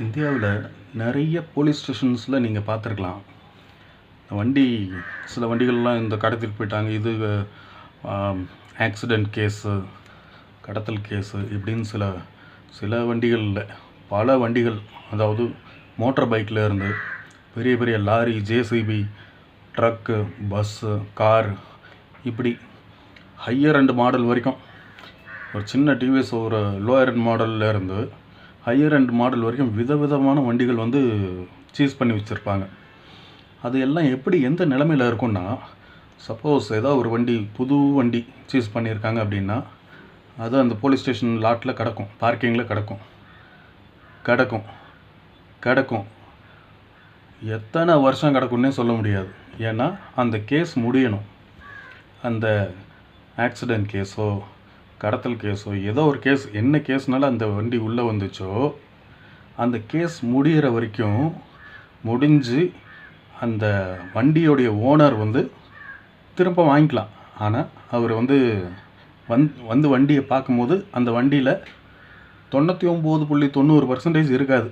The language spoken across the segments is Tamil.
இந்தியாவில் நிறைய போலீஸ் ஸ்டேஷன்ஸில் நீங்கள் பார்த்துருக்கலாம். வண்டி சில வண்டிகள்லாம் இந்த கடத்திட்டு போயிட்டாங்க, இது ஆக்சிடெண்ட் கேஸு, கடத்தல் கேஸு இப்படின்னு சில சில வண்டிகளில் பல வண்டிகள், அதாவது மோட்டார் பைக்கில் இருந்து பெரிய பெரிய lorry, JCB, truck, bus, car, இப்படி ஹையர் அண்ட் மாடல் வரைக்கும், ஒரு சின்ன டிவிஎஸ் ஒரு லோயர் அண்ட் மாடலில் இருந்து ஹையர் அண்ட் மாடல் வரைக்கும் விதவிதமான வண்டிகள் வந்து சீஸ் பண்ணி வச்சுருப்பாங்க. அது எல்லாம் எப்படி எந்த நிலமையில் இருக்குன்னா, சப்போஸ் ஏதோ ஒரு வண்டி புது வண்டி சீஸ் பண்ணியிருக்காங்க அப்படின்னா அது அந்த போலீஸ் ஸ்டேஷன் லாட்டில் கிடக்கும், பார்க்கிங்கில் கிடக்கும் கிடக்கும் கிடக்கும் எத்தனை வருஷம் கிடக்குன்னே சொல்ல முடியாது. ஏன்னா அந்த கேஸ் முடியணும். அந்த ஆக்சிடெண்ட் கேஸோ கடத்தல் கேஸோ ஏதோ ஒரு கேஸ், என்ன கேஸ்னால அந்த வண்டி உள்ளே வந்துச்சோ அந்த கேஸ் முடிகிற வரைக்கும் முடிஞ்சு அந்த வண்டியோடைய ஓனர் வந்து திரும்ப வாங்கிக்கலாம். ஆனால் அவர் வந்து வந்து வண்டியை பார்க்கும்போது அந்த வண்டியில் 99.90% இருக்காது.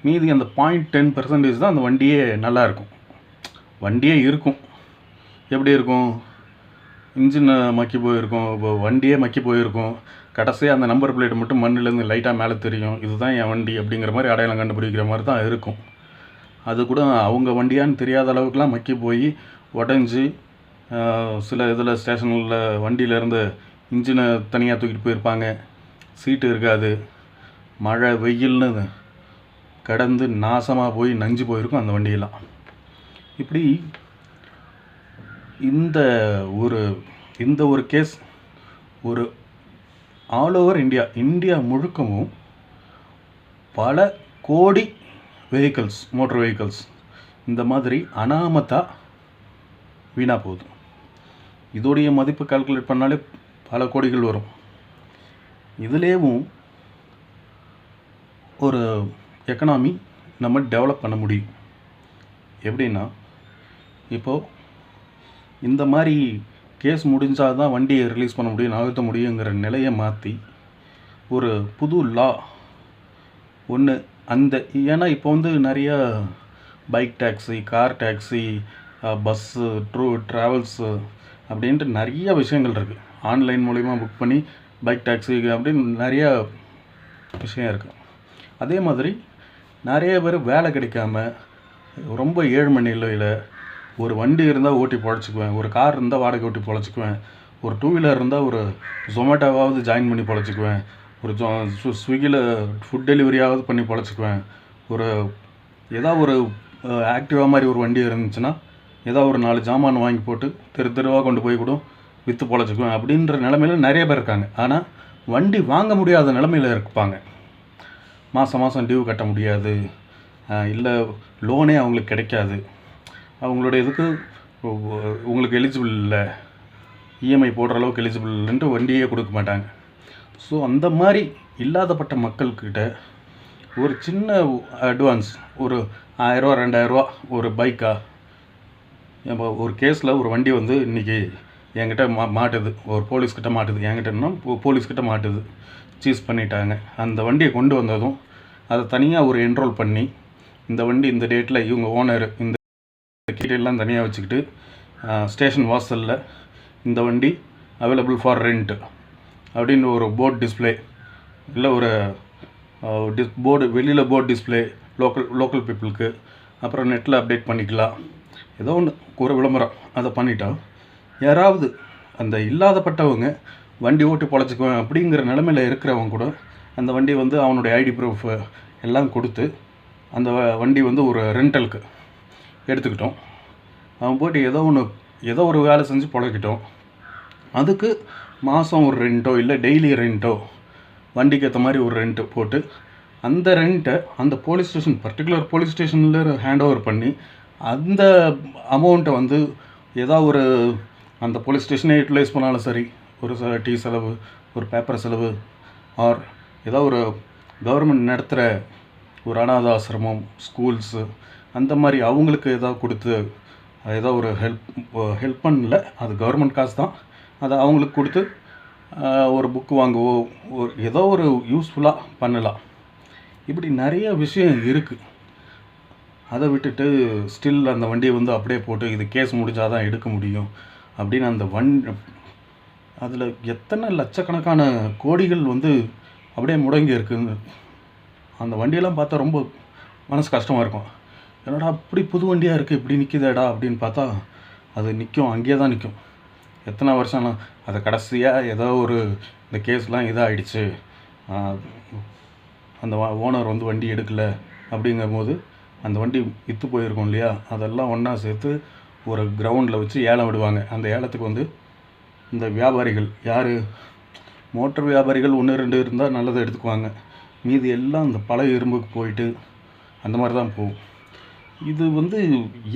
மீதி அந்த 0.10% தான் அந்த வண்டியே நல்லாயிருக்கும். வண்டியே இருக்கும். எப்படி இருக்கும்? இன்ஜின் மக்கி போயிருக்கும், வண்டியே மக்கி போயிருக்கும். கடைசியாக அந்த நம்பர் பிளேட் மட்டும் மண்ணிலேருந்து லைட்டாக மேலே தெரியும், இதுதான் என் வண்டி அப்படிங்கிற மாதிரி அடையாளம் கண்டுபிடிக்கிற மாதிரி தான் இருக்கும். அது கூட அவங்க வண்டியான்னு தெரியாத அளவுக்குலாம் மக்கி போய் உடஞ்சி, சில இதில் ஸ்டேஷனில் வண்டியிலேருந்து இன்ஜினை தனியாக தூக்கிட்டு போயிருப்பாங்க, சீட்டு இருக்காது, மழை வெயில்னு கடந்து நாசமாக போய் நஞ்சு போயிருக்கும் அந்த வண்டியெல்லாம். இப்படி இந்த ஒரு கேஸ் ஒரு ஆல் ஓவர் இந்தியா முழுக்கவும் பல கோடி வெஹிக்கிள்ஸ், மோட்டர் வெஹிக்கிள்ஸ் இந்த மாதிரி அனாமத்தாக வீணாக போகுது. இதோடைய மதிப்பு கால்குலேட் பண்ணாலே பல கோடிகள் வரும். இதுலேயும் ஒரு எக்கனாமி நம்ம டெவலப் பண்ண முடியும். எப்படின்னா, இப்போது இந்த மாதிரி கேஸ் முடிஞ்சால் தான் வண்டியை ரிலீஸ் பண்ண முடியும், நகர்த்த முடியுங்கிற நிலையை மாற்றி ஒரு புது லா ஒன்று அந்த, ஏன்னா இப்போ வந்து நிறையா bike taxi, car taxi, bus, travels அப்படின்ட்டு நிறைய விஷயங்கள் இருக்குது. ஆன்லைன் மூலிமா புக் பண்ணி பைக் டாக்ஸி அப்படின்னு நிறையா விஷயம் இருக்குது. அதே மாதிரி நிறைய பேர் வேலை கிடைக்காம ரொம்ப ஏழ்மை நிலையில் ஒரு வண்டி இருந்தால் ஓட்டி பொழைச்சிக்குவேன், ஒரு கார் இருந்தால் வாடகை ஓட்டி பொழைச்சிக்குவேன், ஒரு டூ வீலர் இருந்தால் ஒரு ஜொமேட்டோவாவது ஜாயின் பண்ணி பொழைச்சிக்குவேன், ஒரு ஸ்விக்கியில் ஃபுட் டெலிவரியாவது பண்ணி பொழைச்சிக்குவேன், ஒரு ஏதாவது ஒரு ஆக்டிவாக மாதிரி ஒரு வண்டி இருந்துச்சுன்னா ஏதாவது ஒரு 4 ஜாமான் வாங்கி போட்டு தெருவாக கொண்டு போய் கூட விற்று பொழைச்சிக்குவேன் அப்படின்ற நிலமையில் நிறைய பேர் இருக்காங்க. ஆனால் வண்டி வாங்க முடியாத நிலமையில் இருப்பாங்க. மாதம் டியூ கட்ட முடியாது, இல்லை லோனே அவங்களுக்கு கிடைக்காது, அவங்களோட இதுக்கு உங்களுக்கு எலிஜிபிள் இல்லை, இஎம்ஐ போடுற அளவுக்கு எலிஜிபிள் இல்லைன்ட்டு வண்டியே கொடுக்க மாட்டாங்க. ஸோ அந்த மாதிரி இல்லாதப்பட்ட மக்கள்கிட்ட ஒரு சின்ன அட்வான்ஸ், ஒரு 1000 2000 ஒரு பைக்கா, ஒரு கேஸில் ஒரு வண்டி வந்து இன்றைக்கி என்கிட்ட மாட்டுது, ஒரு போலீஸ்கிட்ட மாட்டுது, என்கிட்டன்னா போலீஸ்கிட்ட மாட்டுது, சீஸ் பண்ணிட்டாங்க. அந்த வண்டியை கொண்டு வந்ததும் அதை தனியாக ஒரு என்ரோல் பண்ணி, இந்த வண்டி இந்த டேட்டில் இவங்க ஓனர் இந்த டீட்டெயிலாம் தனியாக வச்சுக்கிட்டு ஸ்டேஷன் வாசலில் இந்த வண்டி அவைலபிள் ஃபார் ரெண்ட் அப்படின்னு ஒரு போர்டு டிஸ்பிளே, இல்லை ஒரு போர்டு வெளியில் போர்டு டிஸ்பிளே லோக்கல் பீப்புளுக்கு, அப்புறம் நெட்டில் அப்டேட் பண்ணிக்கலாம், ஏதோ ஒன்று ஒரு விளம்பரம் அதை பண்ணிட்டா யாராவது அந்த இல்லாதப்பட்டவங்க வண்டி ஓட்டி பொழைச்சிக்குவேன் அப்படிங்கிற நிலமையில் இருக்கிறவங்க கூட அந்த வண்டி வந்து அவனுடைய ஐடி ப்ரூஃப் எல்லாம் கொடுத்து அந்த வண்டி வந்து ஒரு ரெண்டலுக்கு எடுத்துக்கிட்டோம், அவன் போய்ட்டு ஏதோ ஒரு வேலை செஞ்சு பொழைக்கிட்டோம், அதுக்கு மாதம் ஒரு ரெண்ட்டோ இல்லை டெய்லி ரெண்ட்டோ வண்டிக்கு ஏற்ற மாதிரி ஒரு ரெண்ட்டு போட்டு அந்த ரெண்ட்டை அந்த போலீஸ் ஸ்டேஷன் பர்டிகுலர் போலீஸ் ஸ்டேஷனில் ஹேண்ட் ஓவர் பண்ணி அந்த அமௌண்ட்டை வந்து ஏதாவது ஒரு அந்த போலீஸ் ஸ்டேஷனை யூட்டிலைஸ் பண்ணாலும் சரி, ஒரு டீ செலவு, ஒரு பேப்பர் செலவு, ஆர் ஏதோ ஒரு கவர்மெண்ட் நடத்துகிற ஒரு அனாத ஆசிரமம், ஸ்கூல்ஸு அந்த மாதிரி அவங்களுக்கு ஏதாவது கொடுத்து ஏதோ ஒரு ஹெல்ப் பண்ணல, அது கவர்மெண்ட் காசு தான், அதை அவங்களுக்கு கொடுத்து ஒரு புக்கு வாங்கவோ ஏதோ ஒரு யூஸ்ஃபுல்லாக பண்ணலாம். இப்படி நிறைய விஷயம் இருக்குது. அதை விட்டுட்டு ஸ்டில் அந்த வண்டியை வந்து அப்படியே போட்டு இது கேஸ் முடிஞ்சால் தான் எடுக்க முடியும் அப்படின்னு அந்த அதில் எத்தனை லட்சக்கணக்கான கோடிகள் வந்து அப்படியே முடங்கி இருக்குங்க. அந்த வண்டியெல்லாம் பார்த்தா ரொம்ப மனசு கஷ்டமாக இருக்கும். என்னடா அப்படி புது வண்டியாக இருக்குது இப்படி நிற்கிதேடா அப்படின்னு பார்த்தா அது நிற்கும், அங்கேயே தான் நிற்கும். எத்தனை வருஷம்னா அதை கடைசியாக ஏதோ ஒரு இந்த கேஸ்லாம் இதாகிடுச்சு, அந்த ஓனர் வந்து வண்டி எடுக்கலை அப்படிங்கும்போது அந்த வண்டி விற்று போயிருக்கும் இல்லையா, அதெல்லாம் ஒன்றா சேர்த்து ஒரு கிரவுண்டில் வச்சு ஏலம் விடுவாங்க. அந்த ஏலத்துக்கு வந்து இந்த வியாபாரிகள் யார், மோட்டர் வியாபாரிகள் 1-2 இருந்தால் நல்லதை எடுத்துக்குவாங்க. மீதி எல்லாம் இந்த பழைய இரும்புக்கு போயிட்டு அந்த மாதிரி தான் போகும். இது வந்து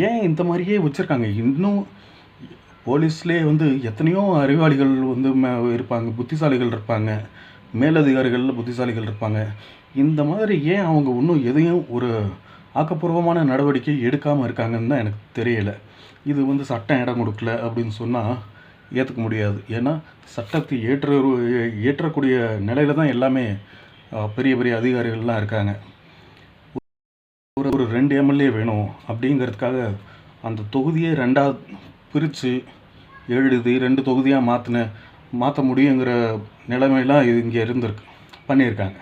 ஏன் இந்த மாதிரியே வச்சுருக்காங்க? இன்னும் போலீஸ்லேயே வந்து எத்தனையோ அறிவாளிகள் வந்து இருப்பாங்க, புத்திசாலிகள் இருப்பாங்க, மேலதிகாரிகளில் புத்திசாலிகள் இருப்பாங்க. இந்த மாதிரி ஏன் அவங்க இன்னும் எதையும் ஒரு ஆக்கப்பூர்வமான நடவடிக்கை எடுக்காமல் இருக்காங்கன்னு தான் எனக்கு தெரியலை. இது வந்து சட்டம் இடம் கொடுக்கல அப்படின்னு சொன்னால் ஏற்றுக்க முடியாது. ஏன்னா சட்டத்தை ஏற்றக்கூடிய நிலையில் தான் எல்லாமே பெரிய பெரிய அதிகாரிகள்லாம் இருக்காங்க. ஒரு 2 எம்எல்ஏ வேணும் அப்படிங்கிறதுக்காக அந்த தொகுதியை 2ஆக பிரித்து எழுதி 2 தொகுதியாக மாற்ற முடியுங்கிற நிலைமையெல்லாம் இது இங்கே பண்ணியிருக்காங்க.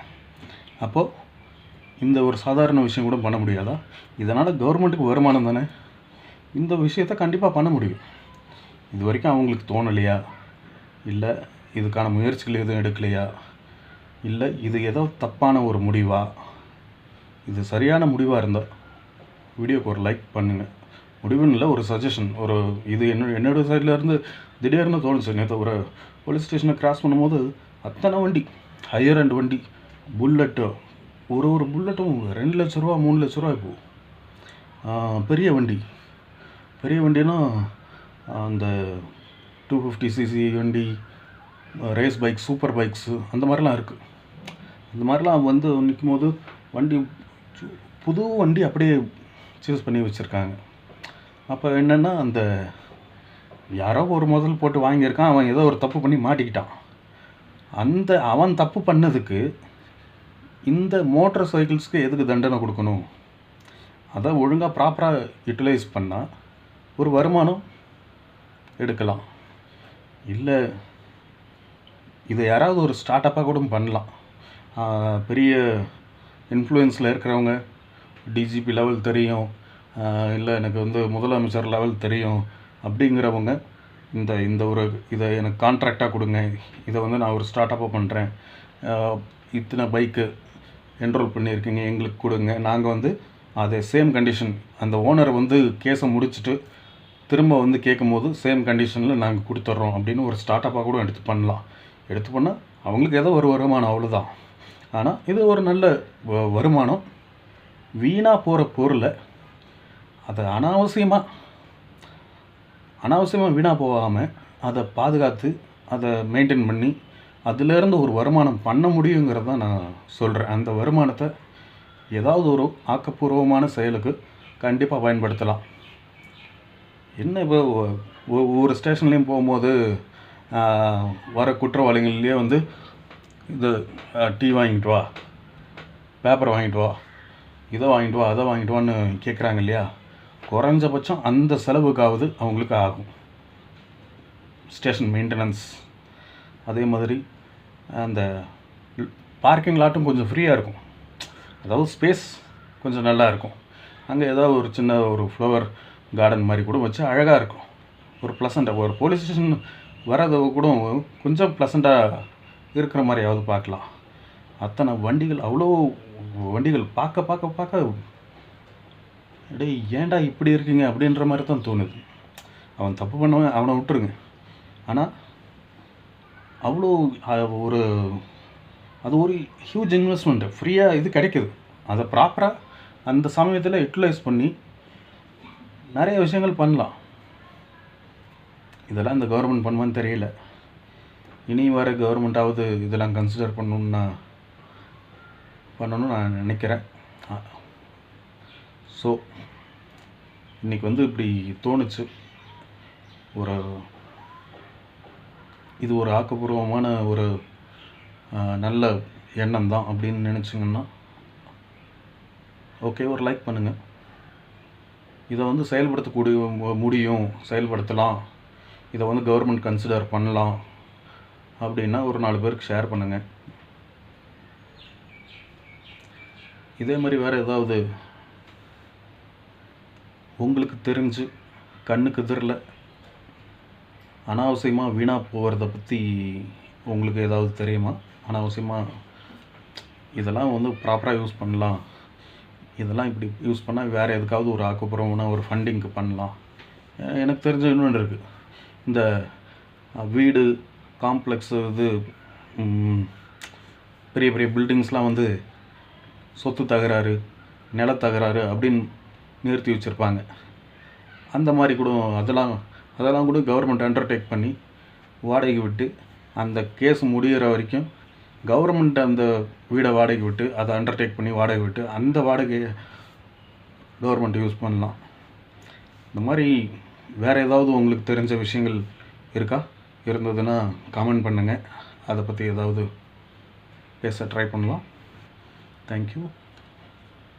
அப்போது இந்த ஒரு சாதாரண விஷயம் கூட பண்ண முடியாதா? இதனால் கவர்மெண்ட்டுக்கு வருமானம் தானே. இந்த விஷயத்தை கண்டிப்பாக பண்ண முடியும். இது வரைக்கும் அவங்களுக்கு தோணலையா, இல்லை இதுக்கான முயற்சிகள் எதுவும் எடுக்கலையா, இல்லை இது ஏதோ தப்பான ஒரு முடிவா? இது சரியான முடிவாக இருந்தால் வீடியோக்கு ஒரு லைக் பண்ணுங்கள். முடிவுன்னு இல்லை, ஒரு சஜஷன். இது என்னோடய சைட்லேருந்து திடீர்னு தோணுச்சு. நேற்று ஒரு போலீஸ் ஸ்டேஷனை கிராஸ் பண்ணும்போது அத்தனை வண்டி, ஹையர் அண்ட் வண்டி, புல்லட்டு, ஒரு புல்லட்டும் 2 லட்ச ரூபா 3 லட்ச ரூபா இப்போது. பெரிய வண்டினா அந்த 250cc வண்டி, ரேஸ் பைக், சூப்பர் பைக்ஸு, அந்த மாதிரிலாம் இருக்குது. அந்த மாதிரிலாம் வந்து நிற்கும் போது புது வண்டி அப்படியே சூஸ் பண்ணி வச்சுருக்காங்க. அப்போ என்னென்னா, அந்த யாரோ ஒரு முதல் போட்டு வாங்கியிருக்கான், அவன் ஏதோ ஒரு தப்பு பண்ணி மாட்டிக்கிட்டான். அவன் தப்பு பண்ணதுக்கு இந்த மோட்டார் சைக்கிள்ஸ்க்கு எதுக்கு தண்டனை கொடுக்கணும்? அதை ஒழுங்காக ப்ராப்பராக யூட்டிலைஸ் பண்ணால் ஒரு வருமானம் எடுக்கலாம். இல்லை இதை யாராவது ஒரு ஸ்டார்ட் அப்பாக கூட பண்ணலாம். பெரிய இன்ஃப்ளூயன்ஸில் இருக்கிறவங்க, டிஜிபி லெவல் தெரியும், இல்லை எனக்கு வந்து முதலமைச்சர் லெவல் தெரியும் அப்படிங்கிறவங்க இதை எனக்கு கான்ட்ராக்டாக கொடுங்க, இதை வந்து நான் ஒரு ஸ்டார்ட் அப்பாக பண்ணுறேன், இத்தனை பைக்கு என்ரோல் பண்ணியிருக்கீங்க, எங்களுக்கு கொடுங்க, நாங்கள் வந்து அதே சேம் கண்டிஷன், அந்த ஓனர் வந்து கேஸை முடிச்சுட்டு திரும்ப வந்து கேட்கும்போது சேம் கண்டிஷனில் நாங்கள் கொடுத்துட்றோம் அப்படின்னு ஒரு ஸ்டார்ட் அப்பாக கூட எடுத்து பண்ணால் அவங்களுக்கு ஏதோ ஒரு வருமானம், அவ்வளோதான். ஆனால் இது ஒரு நல்ல வருமானம். வீணாக போகிற பொருளை அதை அனாவசியமாக வீணாக போகாமல் அதை பாதுகாத்து அதை மெயின்டைன் பண்ணி அதிலேருந்து ஒரு வருமானம் பண்ண முடியுங்கிறது தான் நான் சொல்கிறேன். அந்த வருமானத்தை ஏதாவது ஒரு ஆக்கப்பூர்வமான செயலுக்கு கண்டிப்பாக பயன்படுத்தலாம். என்ன இப்போ ஒவ்வொரு ஸ்டேஷன்லேயும் போகும்போது வர குற்றவாளிகள்லேயே வந்து இது டீ வாங்கிட்டு வா, பேப்பர் வாங்கிட்டு வா, இதை வாங்கிட்டு வா, அதை வாங்கிட்டு வான்னு கேட்குறாங்க இல்லையா? குறைஞ்சபட்சம் அந்த செலவுக்காவது அவங்களுக்கு ஆகும். ஸ்டேஷன் மெயின்டெனன்ஸ், அதே மாதிரி அந்த பார்க்கிங் லாட்டும் கொஞ்சம் ஃப்ரீயாக இருக்கும். அதாவது ஸ்பேஸ் கொஞ்சம் நல்லா இருக்கும். அங்கே ஏதாவது ஒரு சின்ன ஒரு ஃப்ளவர் கார்டன் மாதிரி கூட வச்சு அழகாக இருக்கும். ஒரு ப்ளசண்ட்டாக, ஒரு போலீஸ் ஸ்டேஷன் வரது கூட கொஞ்சம் ப்ளசண்ட்டாக இருக்கிற மாதிரியாவது பார்க்கலாம். அத்தனை வண்டிகள், அவ்வளோ வண்டிகள் பார்க்க டேய் ஏன்டா இப்படி இருக்கீங்க அப்படின்ற மாதிரி தான் தோணுது. அவன் தப்பு பண்ணவன் அவனை விட்டுருங்க. ஆனால் அவ்வளோ அது ஒரு ஹியூஜ் இன்வெஸ்ட்மெண்ட்டு. ஃப்ரீயாக இது கிடைக்குது. அதை ப்ராப்பராக அந்த சமயத்தில் யூட்டிலைஸ் பண்ணி நிறைய விஷயங்கள் பண்ணலாம். இதெல்லாம் இந்த கவர்மெண்ட் பண்ணுவான்னு தெரியல. இனி வர கவர்மெண்ட்டாவது இதெல்லாம் கன்சிடர் பண்ணணும்னு நான் நினைக்கிறேன். ஸோ இன்றைக்கி வந்து இப்படி தோணுச்சு. இது ஒரு ஆக்கப்பூர்வமான ஒரு நல்ல எண்ணம் தான் அப்படின்னு நினச்சிங்கன்னா ஓகே, ஒரு லைக் பண்ணுங்கள். இதை வந்து முடியும், செயல்படுத்தலாம், இதை வந்து கவர்மெண்ட் கன்சிடர் பண்ணலாம் அப்படின்னா ஒரு 4 பேருக்கு ஷேர் பண்ணுங்கள். இதே மாதிரி வேறு ஏதாவது உங்களுக்கு தெரிஞ்சு கண்ணுக்கு எதிரில் அனாவசியமாக வீணாக போகிறத பற்றி உங்களுக்கு ஏதாவது தெரியுமா? அனாவசியமாக இதெல்லாம் வந்து ப்ராப்பராக யூஸ் பண்ணலாம், இதெல்லாம் இப்படி யூஸ் பண்ணால் வேறு எதுக்காவது ஒரு ஆக்கப்பூர்வமான ஒரு ஃபண்டிங்க்கு பண்ணலாம். எனக்கு தெரிஞ்ச இன்னொன்று இருக்குது. இந்த வீடு காம்ப்ளெக்ஸு இது பெரிய பெரிய பில்டிங்ஸ்லாம் வந்து சொத்து தகராறு, நிலத்தகராறு அப்படின்னு நிறுத்தி வச்சுருப்பாங்க. அந்த மாதிரி கூட அதெல்லாம் கூட கவர்மெண்ட் அண்டர்டேக் பண்ணி வாடகைக்கு விட்டு அந்த கேஸ் முடிகிற வரைக்கும் கவர்மெண்ட் அந்த வீடை வாடகைக்கு விட்டு அதை அண்டர்டேக் பண்ணி வாடகை விட்டு அந்த வாடகையை கவர்மெண்ட் யூஸ் பண்ணலாம். இந்த மாதிரி வேறு ஏதாவது உங்களுக்கு தெரிஞ்ச விஷயங்கள் இருக்கா? இருந்ததுன்னா கமெண்ட் பண்ணுங்கள். அதை பற்றி ஏதாவது பேச ட்ரை பண்ணலாம். தேங்க்யூ.